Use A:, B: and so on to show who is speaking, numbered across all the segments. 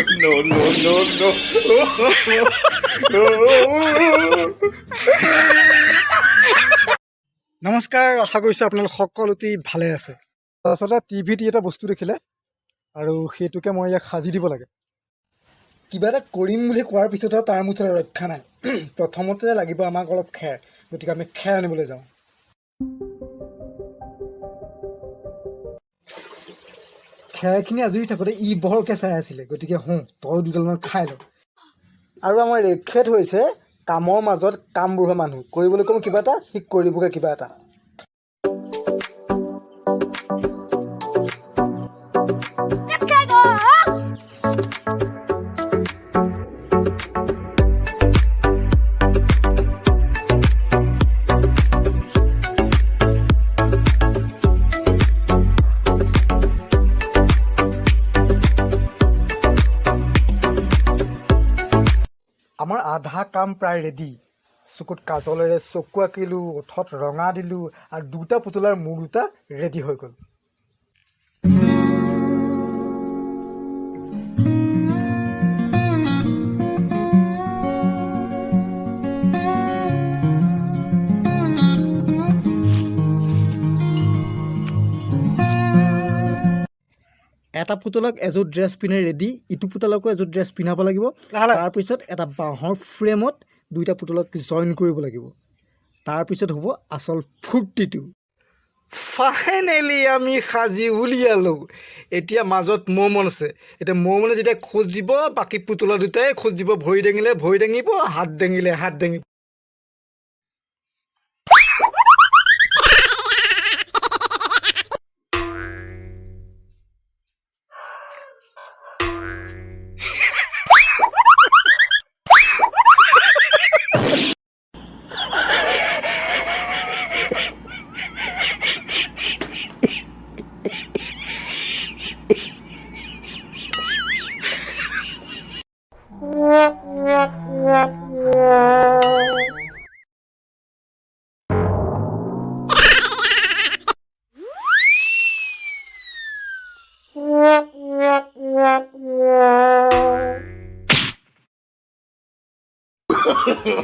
A: No, no, no, no.
B: নমস্কাৰ, আশা কৰিছোঁ আপোনালোক সকলোটি ভালে আছে। আচলতে টিভিত এটা বস্তু দেখিলে আৰু সেইটোকে মই ইয়াক সাজি দিব লাগে। কিবা এটা কৰিম বুলি কোৱাৰ পিছতো তাৰ মুঠতে ৰক্ষা নাই। প্ৰথমতে লাগিব আমাক অলপ খেৰ, গতিকে আমি খেৰ আনিবলৈ যাওঁ। খেৰখিনি আজৰি থাকোঁতে ই বৰকৈ চাই আছিলে, গতিকে তই দুডালমান খাই লওঁ। আৰু আমাৰ ৰেখেত হৈছে কামৰ মাজত কামবোৰ হোৱা মানুহ, কৰিবলৈ ক'ম কিবা এটা, সি কৰিবগৈ কিবা এটা। আমাৰ আধা কাম প্ৰায় ৰেডি। চকুত কাজলেৰে চকু আঁকিলোঁ, ওঠত ৰঙা দিলোঁ, আৰু দুটা পুতলাৰ মূৰ দুটা ৰেডি হৈ গ'ল। এটা পুতলাক এযোৰ ড্ৰেছ পিন্ধাই ৰেডি, ইটো পুতলাকো এযোৰ ড্ৰেছ পিন্ধাব লাগিব। তাৰপিছত এটা বাঁহৰ ফ্ৰেমত দুইটা পুতলাক জইন কৰিব লাগিব। তাৰপিছত হ'ব আচল ফূৰ্তিটো। ফাইনেলি আমি সাজি উলিয়ালোঁ। এতিয়া মাজত মৌমন আছে। এতিয়া মৌমনে যেতিয়া খোজ দিব, বাকী পুতলা দুটাই খোজ দিব। ভৰি দাঙিলে ভৰি দাঙিব, হাত দাঙিলে হাত দাঙিব।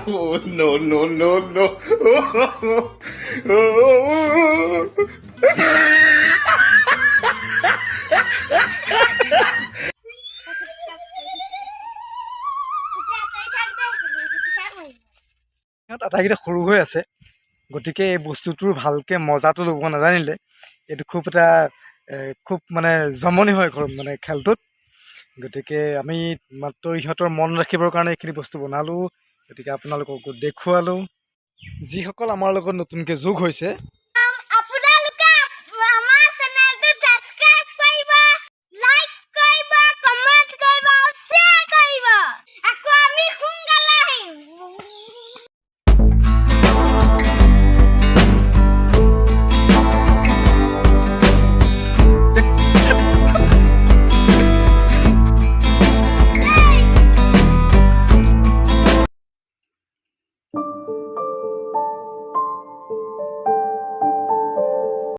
A: Oh, no, no, no, no.
B: সিহঁত আটাইকেইটা সৰু হৈ আছে, গতিকে এই বস্তুটোৰ ভালকৈ মজাটো ল'ব নাজানিলে এইটো খুব জমনি হয় মানে খেলটোত। গতিকে আমি মাত্ৰ ইহঁতৰ মন ৰাখিবৰ কাৰণে এইখিনি বস্তু বনালোঁ, গতিকে আপোনালোককো দেখুৱালোঁ। যিসকল আমাৰ লগত নতুনকৈ যোগ হৈছে